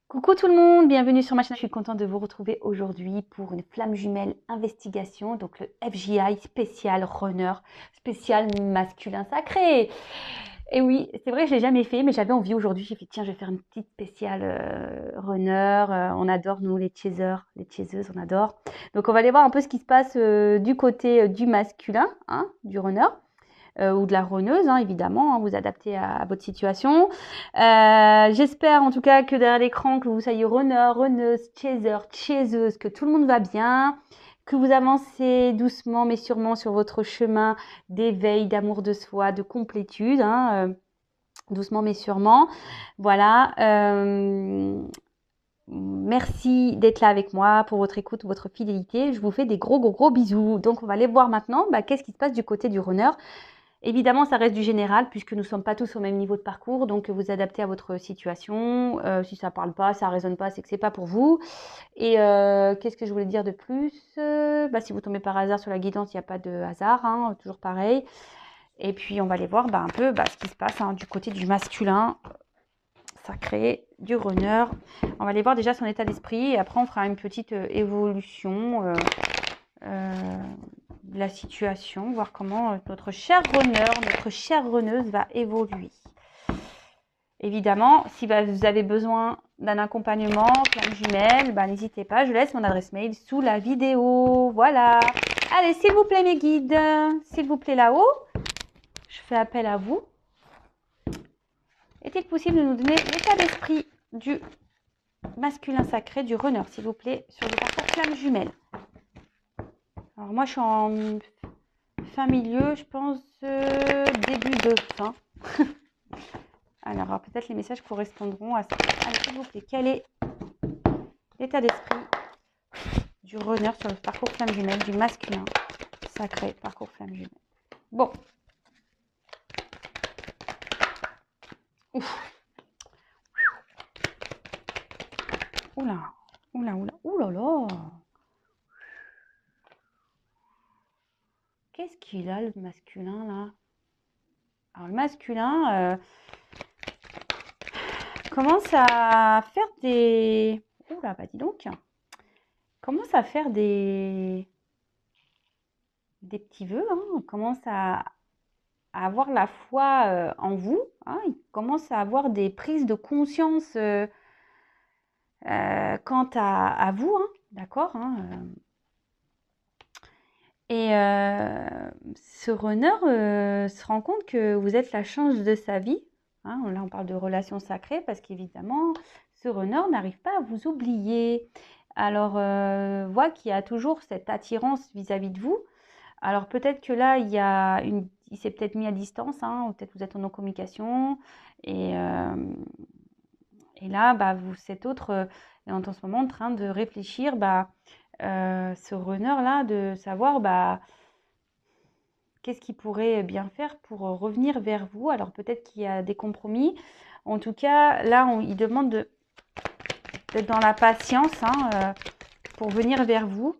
Coucou tout le monde, bienvenue sur ma chaîne. Je suis contente de vous retrouver aujourd'hui pour une flamme jumelle investigation, donc le FJI spécial runner, spécial masculin sacré. Et oui, c'est vrai que je l'ai jamais fait, mais j'avais envie aujourd'hui. J'ai fait tiens, je vais faire une petite spéciale runner. On adore nous les chasers, les chaseuses, on adore. Donc on va aller voir un peu ce qui se passe du côté du masculin, hein, du runner ou de la runneuse, hein, évidemment, hein, vous adaptez à votre situation. J'espère en tout cas que derrière l'écran, que vous soyez runner, runneuse, chaser, chaseuse, que tout le monde va bien, que vous avancez doucement mais sûrement sur votre chemin d'éveil, d'amour de soi, de complétude, hein, doucement mais sûrement. Voilà. Merci d'être là avec moi pour votre écoute, votre fidélité. Je vous fais des gros bisous. Donc on va aller voir maintenant qu'est-ce qui se passe du côté du runner. Évidemment, ça reste du général puisque nous ne sommes pas tous au même niveau de parcours, donc vous adaptez à votre situation. Si ça ne parle pas, ça ne résonne pas, c'est que ce n'est pas pour vous. Et qu'est-ce que je voulais dire de plus? Si vous tombez par hasard sur la guidance, il n'y a pas de hasard, hein, toujours pareil. Et puis on va aller voir un peu ce qui se passe du côté du masculin sacré, du runner. On va aller voir déjà son état d'esprit et après on fera une petite évolution de la situation, voir comment notre cher runner, notre chère runneuse va évoluer. Évidemment, si vous avez besoin d'un accompagnement, flamme jumelle, n'hésitez pas, je laisse mon adresse mail sous la vidéo. Voilà. Allez, s'il vous plaît mes guides, s'il vous plaît là-haut, je fais appel à vous. Est-il possible de nous donner l'état d'esprit du masculin sacré, du runner, s'il vous plaît, sur le parcours flamme jumelle? Alors moi, je suis en fin milieu, je pense début de fin. Alors, peut-être les messages correspondront à ça. Allez, s'il vous plaît, quel est l'état d'esprit du runner sur le parcours flamme jumelle, du masculin sacré, parcours flamme jumelle? Bon. Ouf. Oula, oulala. Qu'est-ce qu'il a, le masculin, là? Alors, le masculin commence à faire des... Oula, dis donc. Commence à faire des petits vœux, hein. On commence à avoir la foi en vous, hein. Il commence à avoir des prises de conscience quant à vous, hein, d'accord, hein, Et ce runner se rend compte que vous êtes la chance de sa vie, hein. Là, on parle de relation sacrée parce qu'évidemment, ce runner n'arrive pas à vous oublier. Alors, voit qu'il y a toujours cette attirance vis-à-vis de vous. Alors, peut-être que là, il s'est peut-être mis à distance, hein, ou peut-être vous êtes en non-communication. Et là, cet autre est en ce moment en train de réfléchir, ce runner-là, de savoir qu'est-ce qu'il pourrait bien faire pour revenir vers vous. Alors peut-être qu'il y a des compromis. En tout cas, là, il demande d'être dans la patience, hein, pour venir vers vous.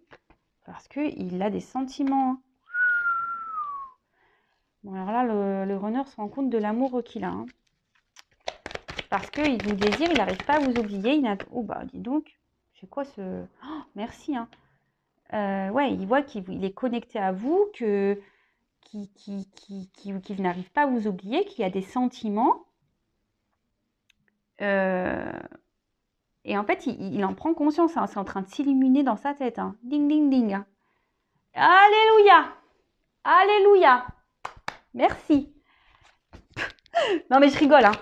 Parce qu'il a des sentiments. Bon, alors là, le runner se rend compte de l'amour qu'il a, hein. Parce qu'il vous désire, il n'arrive pas à vous oublier. Oh, dis donc, c'est quoi ce... Oh, merci, hein. Ouais, il voit qu'il est connecté à vous, qu'il n'arrive pas à vous oublier, qu'il y a des sentiments. Et en fait, il en prend conscience, hein. C'est en train de s'illuminer dans sa tête, hein. Ding, ding, ding. Alléluia. Alléluia. Merci. Non, mais je rigole, hein.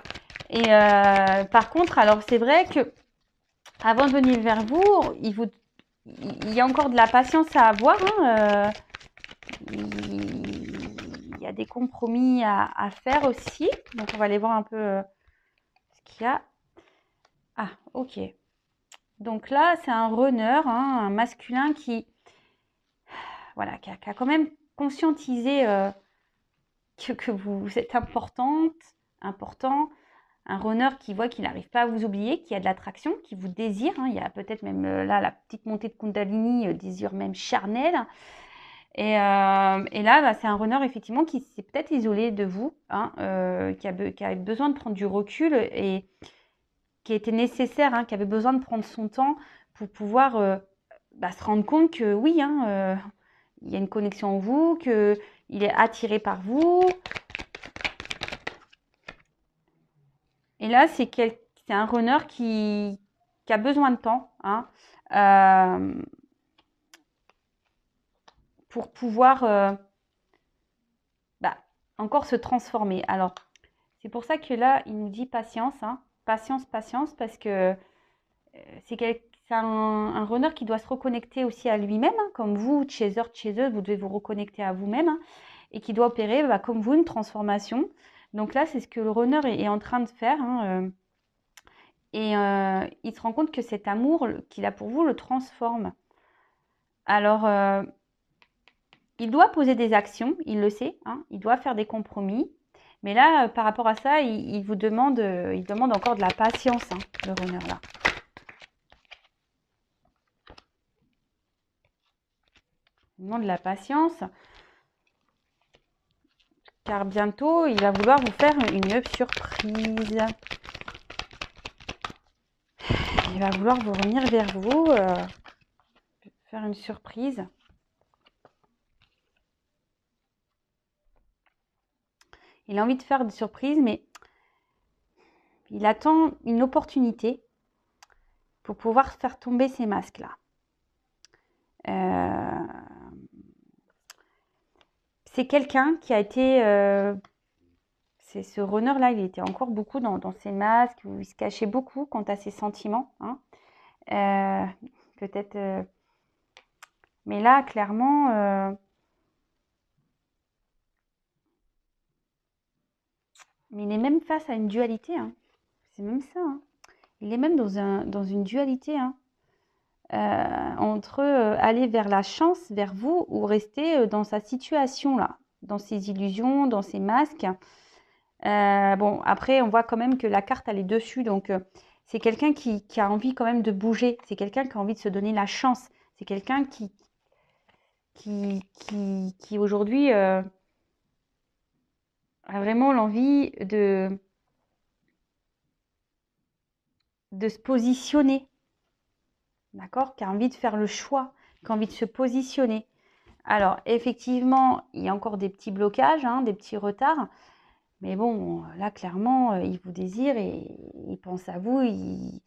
Et par contre, alors c'est vrai que avant de venir vers vous, il y a encore de la patience à avoir, hein. Il y a des compromis à faire aussi. Donc, on va aller voir un peu ce qu'il y a. Ah, ok. Donc là, c'est un runner, hein, un masculin qui a quand même conscientisé que vous êtes important. Un runner qui voit qu'il n'arrive pas à vous oublier, qui a de l'attraction, qui vous désire, hein. Il y a peut-être même là la petite montée de Kundalini, désir même charnel. Et là, c'est un runner effectivement qui s'est peut-être isolé de vous, hein, qui a besoin de prendre du recul et qui était nécessaire, hein, qui avait besoin de prendre son temps pour pouvoir se rendre compte que oui, hein, il y a une connexion en vous, qu'il est attiré par vous. Et là, c'est un runner qui a besoin de temps, hein, pour pouvoir encore se transformer. Alors, c'est pour ça que là, il nous dit patience, hein, patience, patience, parce que c'est un runner qui doit se reconnecter aussi à lui-même, hein, comme vous, chaser, chaseuse, vous devez vous reconnecter à vous-même, hein, et qui doit opérer, comme vous, une transformation. Donc là, c'est ce que le runner est en train de faire, hein, et il se rend compte que cet amour qu'il a pour vous le transforme. Alors, il doit poser des actions, il le sait, hein, il doit faire des compromis. Mais là, par rapport à ça, il vous demande, il demande encore de la patience, hein, le runner là. Il demande de la patience, car bientôt, il va vouloir vous faire une surprise. Il va vouloir vous revenir vers vous, faire une surprise. Il a envie de faire des surprises, mais il attend une opportunité pour pouvoir faire tomber ces masques-là. C'est quelqu'un qui a été... c'est ce runner-là, il était encore beaucoup dans ses masques, où il se cachait beaucoup quant à ses sentiments. Hein. Peut-être... mais là, clairement... mais il est même face à une dualité. Hein. C'est même ça. Hein. Il est même dans une dualité. Hein. Entre aller vers la chance, vers vous, ou rester dans sa situation là, dans ses illusions, dans ses masques. Bon, après, on voit quand même que la carte, elle est dessus, donc c'est quelqu'un qui a envie quand même de bouger, c'est quelqu'un qui a envie de se donner la chance, c'est quelqu'un qui aujourd'hui a vraiment l'envie de se positionner. D'accord, qui a envie de faire le choix, qui a envie de se positionner. Alors, effectivement, il y a encore des petits blocages, hein, des petits retards. Mais bon, là, clairement, il vous désire et il pense à vous. Il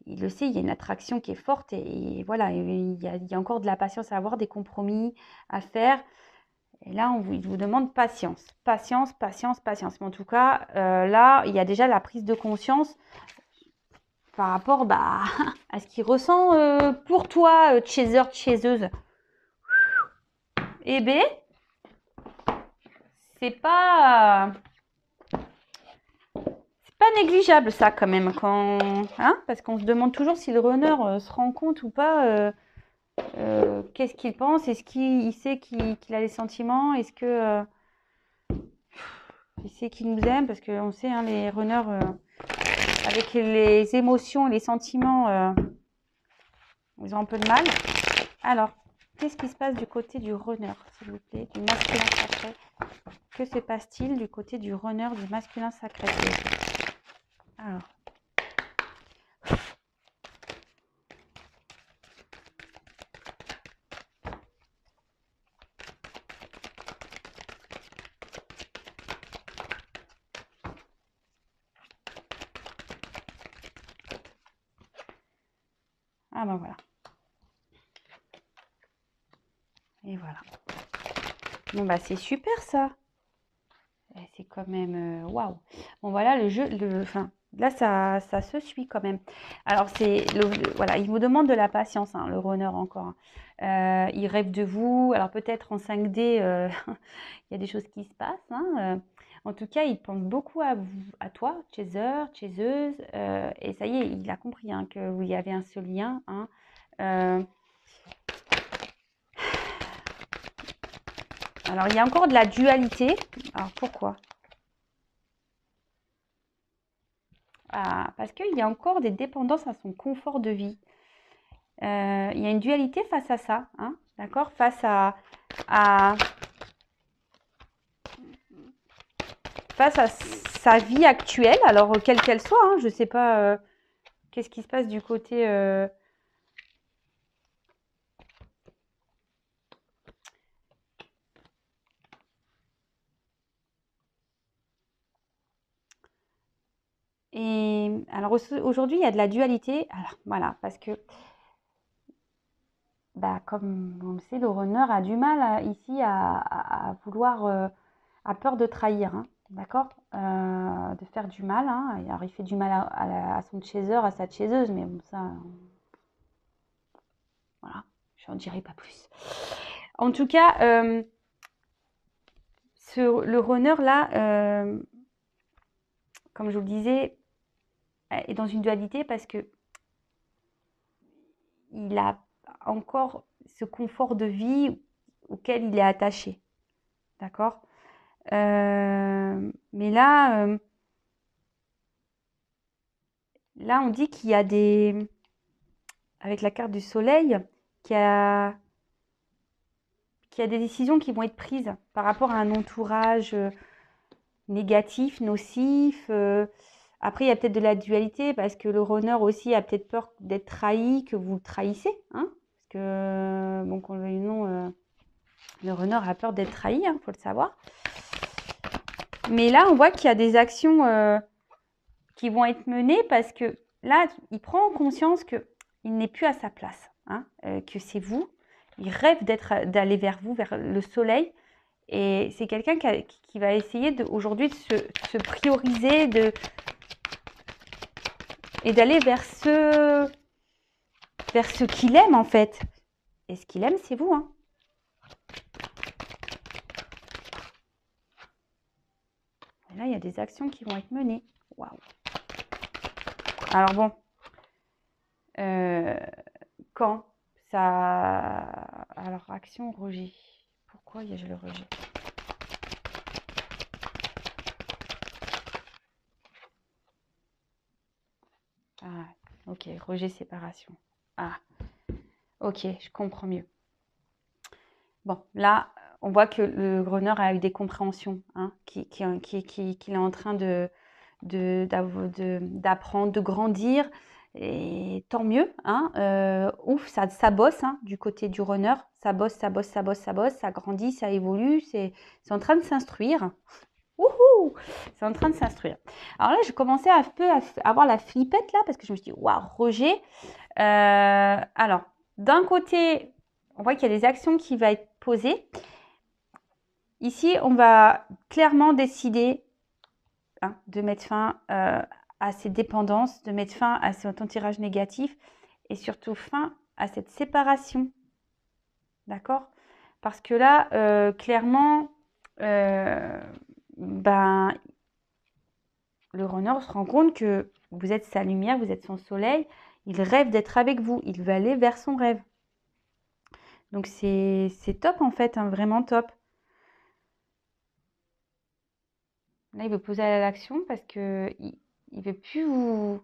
le sait, il y a une attraction qui est forte. Et voilà, il y a encore de la patience à avoir, des compromis à faire. Et là, il vous demande patience. Patience, patience, patience. Mais en tout cas, là, il y a déjà la prise de conscience par rapport à ce qu'il ressent pour toi, chaser, chaseuse. Eh bien, c'est pas négligeable ça quand même, hein, parce qu'on se demande toujours si le runner se rend compte ou pas, qu'est-ce qu'il pense, est-ce qu'il sait qu'il a des sentiments, est-ce que il sait qu'il nous aime, parce qu'on sait, hein, les runners, avec les émotions et les sentiments, ils ont un peu de mal. Alors, qu'est-ce qui se passe du côté du runner, s'il vous plaît, du masculin sacré? Que se passe-t-il du côté du runner, du masculin sacré? Alors. Ah ben voilà. Et voilà. Bon bah c'est super ça. C'est quand même waouh. Bon voilà le jeu, enfin là ça se suit quand même. Alors c'est voilà, il vous demande de la patience, hein, le runner encore. Il rêve de vous. Alors peut-être en 5D, il y a des choses qui se passent. Hein, en tout cas, il pense beaucoup à vous, à toi, chaser, chaseuse. Et ça y est, il a compris, hein, que vous y avez un seul lien. Hein, alors, il y a encore de la dualité. Alors, pourquoi? Parce qu'il y a encore des dépendances à son confort de vie. Il y a une dualité face à ça. Hein, d'accord? Face à sa vie actuelle, alors quelle qu'elle soit. Hein, je ne sais pas qu'est-ce qui se passe du côté... Et alors aujourd'hui, il y a de la dualité. Alors voilà, parce que bah, comme on le sait, le runner a du mal ici à vouloir, a peur de trahir, hein, d'accord? De faire du mal, hein. Alors il fait du mal à son chaser, à sa chaiseuse, mais bon, ça, voilà, j'en dirai pas plus. En tout cas, le runner là, comme je vous le disais, est dans une dualité parce que il a encore ce confort de vie auquel il est attaché, d'accord? Mais là, on dit qu'il y a avec la carte du soleil, qu'il y a des décisions qui vont être prises par rapport à un entourage négatif, nocif. Après, il y a peut-être de la dualité parce que le runner aussi a peut-être peur d'être trahi, que vous le trahissez, hein, parce que, bon, qu'on le veuille ou non, le runner a peur d'être trahi, hein, faut le savoir. Mais là, on voit qu'il y a des actions qui vont être menées parce que là, il prend conscience qu'il n'est plus à sa place, hein, que c'est vous. Il rêve d'aller vers vous, vers le soleil. Et c'est quelqu'un qui va essayer aujourd'hui de se prioriser et d'aller vers ce qu'il aime en fait. Et ce qu'il aime, c'est vous, hein. Et là, il y a des actions qui vont être menées. Waouh. Alors bon, quand ça... Alors, action, rejet. Pourquoi il y a le rejet? Ah, ok, rejet, séparation. Ah, ok, je comprends mieux. Bon, là, on voit que le runner a eu des compréhensions, hein, qu'il est en train d'apprendre, de grandir. Et tant mieux, hein. Ouf, ça bosse, hein, du côté du runner. Ça bosse, ça bosse, ça bosse, ça bosse, ça grandit, ça évolue. C'est en train de s'instruire. Wouhou! C'est en train de s'instruire. Alors là, je commençais un peu à avoir la flippette là, parce que je me suis dit, waouh, Roger. Alors, d'un côté, on voit qu'il y a des actions qui vont être posées. Ici, on va clairement décider, hein, de mettre fin à ces dépendances, de mettre fin à cet entourage négatif et surtout fin à cette séparation. D'accord? Parce que là, clairement, ben, le runner se rend compte que vous êtes sa lumière, vous êtes son soleil. Il rêve d'être avec vous. Il veut aller vers son rêve. Donc, c'est top en fait, hein, vraiment top. Là, il veut poser à l'action parce que il veut plus vous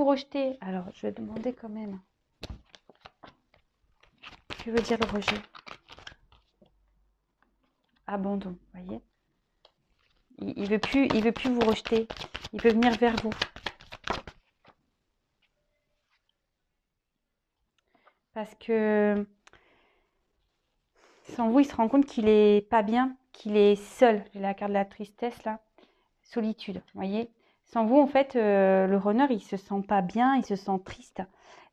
rejeter. Alors, je vais demander quand même. Que veut dire le rejet? Abandon, vous voyez? Il veut plus vous rejeter. Il veut venir vers vous. Parce que sans vous, il se rend compte qu'il est pas bien, qu'il est seul. J'ai la carte de la tristesse là. Solitude, vous voyez? Sans vous, en fait, le runner, il se sent pas bien, il se sent triste.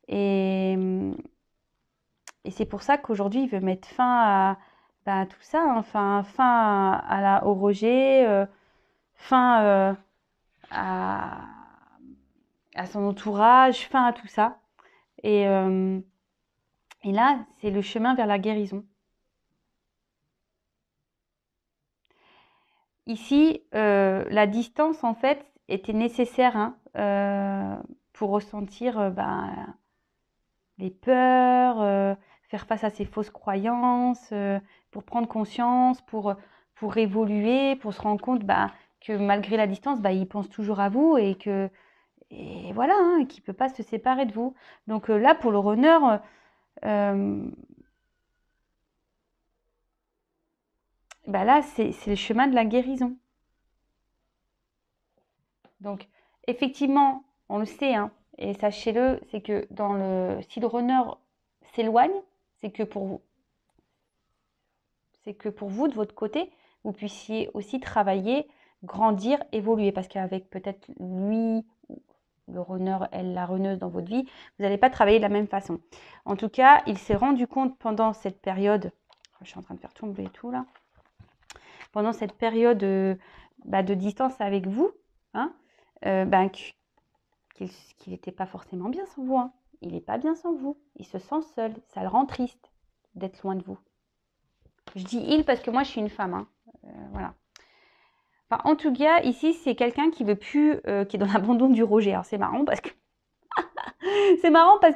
Et c'est pour ça qu'aujourd'hui, il veut mettre fin à tout ça, hein. Fin au rejet, fin à son entourage, fin à tout ça. Et là, c'est le chemin vers la guérison. Ici, la distance, en fait, était nécessaire, hein, pour ressentir les peurs, faire face à ses fausses croyances, pour prendre conscience, pour évoluer, pour se rendre compte que malgré la distance, il pense toujours à vous et voilà, hein, qu'il ne peut pas se séparer de vous. Donc là, pour le runner, là, c'est le chemin de la guérison. Donc, effectivement, on le sait, hein, et sachez-le, c'est que si le runner s'éloigne, c'est que pour vous, de votre côté, vous puissiez aussi travailler, grandir, évoluer. Parce qu'avec peut-être lui, le runner, elle, la runneuse dans votre vie, vous n'allez pas travailler de la même façon. En tout cas, il s'est rendu compte pendant cette période, je suis en train de faire tomber tout là, pendant cette période de distance avec vous, hein, qu'il n'était pas forcément bien sans vous. Hein. Il n'est pas bien sans vous. Il se sent seul. Ça le rend triste d'être loin de vous. Je dis il parce que moi, je suis une femme. Hein. Voilà. Enfin, en tout cas, ici, c'est quelqu'un qui veut plus, qui est dans l'abandon du rejet. Alors, c'est marrant parce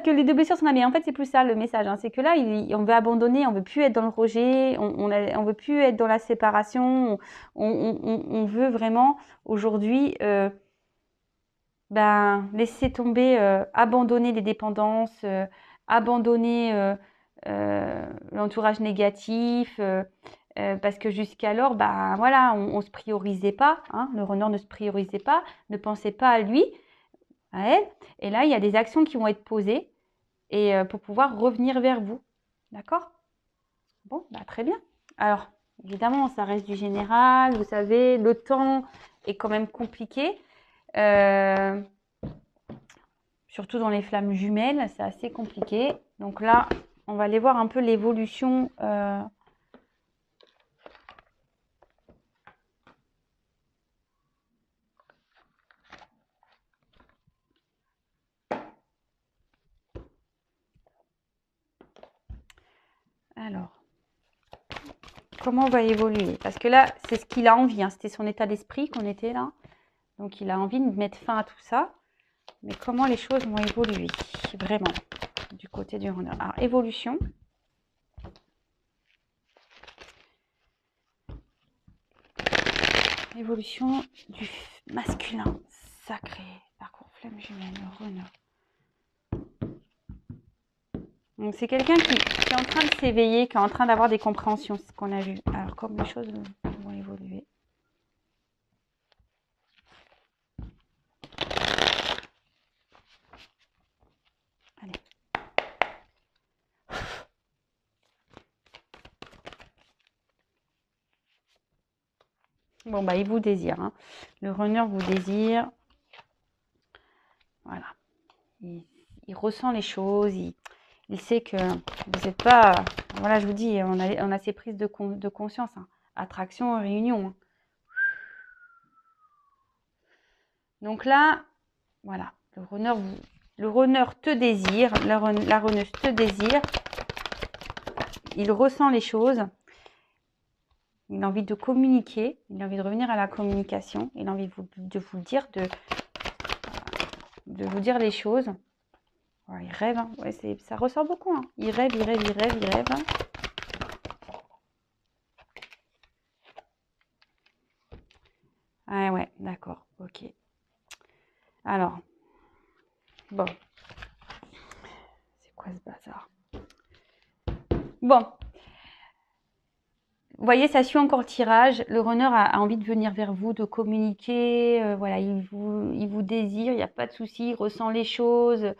que les deux blessures sont là. Mais en fait, c'est plus ça le message. Hein. C'est que là, on veut abandonner, on veut plus être dans le rejet, on veut plus être dans la séparation. On veut vraiment aujourd'hui laisser tomber, abandonner les dépendances, abandonner l'entourage négatif. Parce que jusqu'alors, voilà, on ne se priorisait pas, hein, le runner ne se priorisait pas, ne pensait pas à lui, à elle. Et là, il y a des actions qui vont être posées et pour pouvoir revenir vers vous. D'accord? Bon, très bien. Alors, évidemment, ça reste du général. Vous savez, le temps est quand même compliqué. Surtout dans les flammes jumelles, c'est assez compliqué. Donc là, on va aller voir un peu l'évolution. Alors, comment on va évoluer? Parce que là, c'est ce qu'il a envie. Hein. C'était son état d'esprit qu'on était là. Donc, il a envie de mettre fin à tout ça. Mais comment les choses vont évoluer? Vraiment, du côté du runner. Alors, évolution. Évolution du masculin sacré. Parcours flamme jumelle, runner. Donc, c'est quelqu'un qui est en train de s'éveiller, qui est en train d'avoir des compréhensions, c'est ce qu'on a vu. Alors, comme les choses vont évoluer. Allez. Bon, il vous désire. Hein. Le runner vous désire. Voilà. Il ressent les choses. Il sait que vous n'êtes pas... Voilà, je vous dis, on a ces prises de conscience. Hein. Attraction, réunion. Hein. Donc là, voilà. Le runner te désire. La runneuse te désire. Il ressent les choses. Il a envie de communiquer. Il a envie de revenir à la communication. Il a envie de vous dire, de vous dire les choses. Ouais, il rêve, hein. Ouais, ça ressort beaucoup. Hein. Il rêve. Hein. Ah ouais, d'accord, ok. Alors, bon. C'est quoi ce bazar? Bon. Vous voyez, ça suit encore le tirage. Le runner a envie de venir vers vous, de communiquer. Voilà, il vous désire, il n'y a pas de souci, il ressent les choses.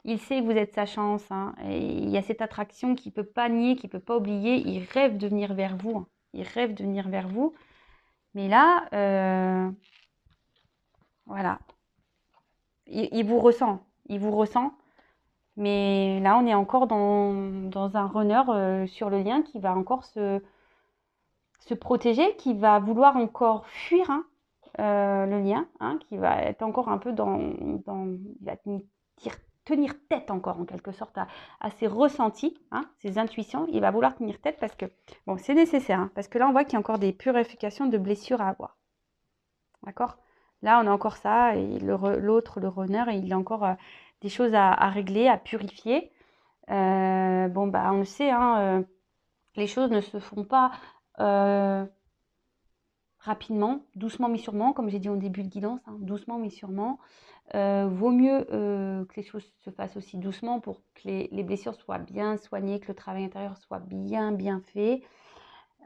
Il sait que vous êtes sa chance. Hein, et il y a cette attraction qu'il ne peut pas nier, qu'il ne peut pas oublier. Il rêve de venir vers vous. Hein, il rêve de venir vers vous. Mais là, voilà. Il vous ressent. Il vous ressent. Mais là, on est encore dans un runner sur le lien qui va encore se protéger, qui va vouloir encore fuir hein, le lien, hein, qui va être encore un peu il va tenir tête encore en quelque sorte à ses ressentis, hein, ses intuitions. Il va vouloir tenir tête parce que, bon, c'est nécessaire, hein, parce que là, on voit qu'il y a encore des purifications de blessures à avoir. D'accord? Là, on a encore ça, et l'autre, le runner, il a encore des choses à régler, à purifier. On le sait, hein, les choses ne se font pas rapidement, doucement mais sûrement, comme j'ai dit au début de guidance, hein, doucement mais sûrement. Vaut mieux que les choses se fassent aussi doucement pour que les blessures soient bien soignées, que le travail intérieur soit bien fait.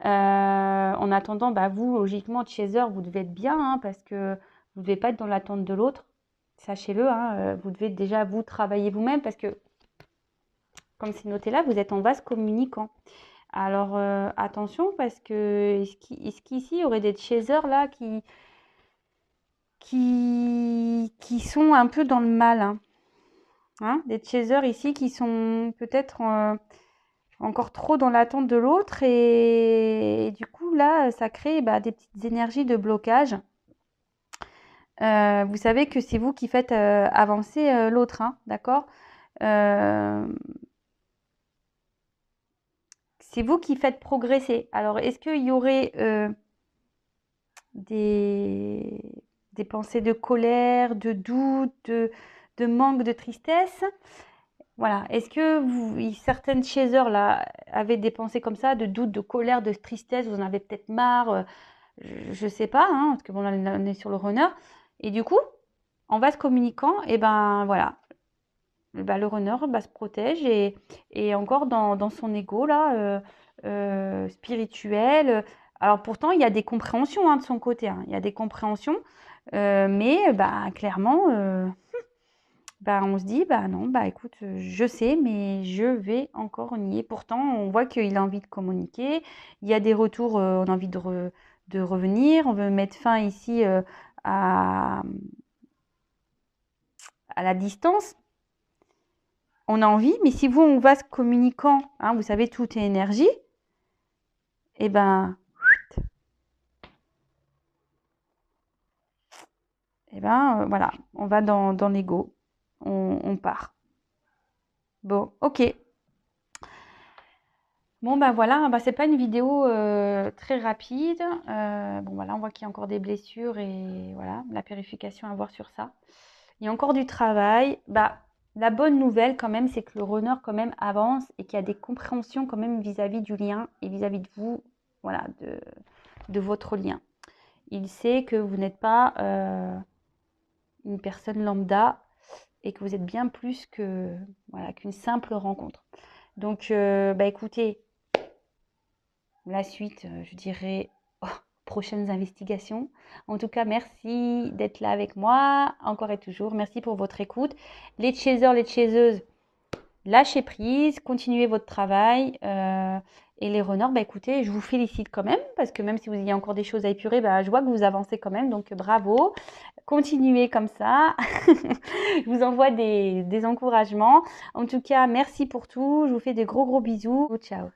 En attendant, vous, logiquement, chaser, vous devez être bien, hein, parce que vous ne devez pas être dans l'attente de l'autre. Sachez-le, hein, vous devez déjà vous travailler vous-même parce que, comme c'est noté là, vous êtes en vase communicant. Alors, attention parce que est-ce qu'ici, il y aurait des chasers là qui sont un peu dans le mal, hein. Hein, des chasers ici qui sont peut-être encore trop dans l'attente de l'autre et du coup là ça crée des petites énergies de blocage. Vous savez que c'est vous qui faites avancer l'autre, hein, d'accord? C'est vous qui faites progresser. Alors est-ce qu'il y aurait des pensées de colère, de doute, de manque, de tristesse? Voilà. Est-ce que certaines chasers là avaient des pensées comme ça, de doute, de colère, de tristesse, vous en avez peut-être marre, je ne sais pas, hein, parce que bon là on est sur le runner. Et du coup, en vase communicant, et ben voilà, le runner se protège et encore dans son ego là, spirituel. Alors pourtant il y a des compréhensions hein, de son côté, hein, il y a des compréhensions, mais clairement. On se dit, non, écoute, je sais, mais je vais encore nier. Pourtant, on voit qu'il a envie de communiquer. Il y a des retours, on a envie de revenir. On veut mettre fin ici à, à la distance. On a envie, mais si vous, on va se communiquant, hein, vous savez, tout est énergie, et voilà, on va dans l'ego. On part. Bon, ok. Bon, voilà, c'est pas une vidéo très rapide. Bon, voilà, on voit qu'il y a encore des blessures et voilà, la purification à voir sur ça. Il y a encore du travail. La bonne nouvelle quand même, c'est que le runner quand même avance et qu'il y a des compréhensions quand même vis-à-vis du lien et vis-à-vis de vous, voilà, de votre lien. Il sait que vous n'êtes pas une personne lambda et que vous êtes bien plus que, voilà, qu'une simple rencontre. Donc, écoutez, la suite, je dirais, prochaines investigations. En tout cas, merci d'être là avec moi, encore et toujours. Merci pour votre écoute. Les chasers, les chaseuses, lâchez prise, continuez votre travail. Et les runners, écoutez, je vous félicite quand même, parce que même si vous y a encore des choses à épurer, je vois que vous avancez quand même, donc bravo. Continuez comme ça. Je vous envoie des encouragements. En tout cas, merci pour tout. Je vous fais des gros bisous. Ciao.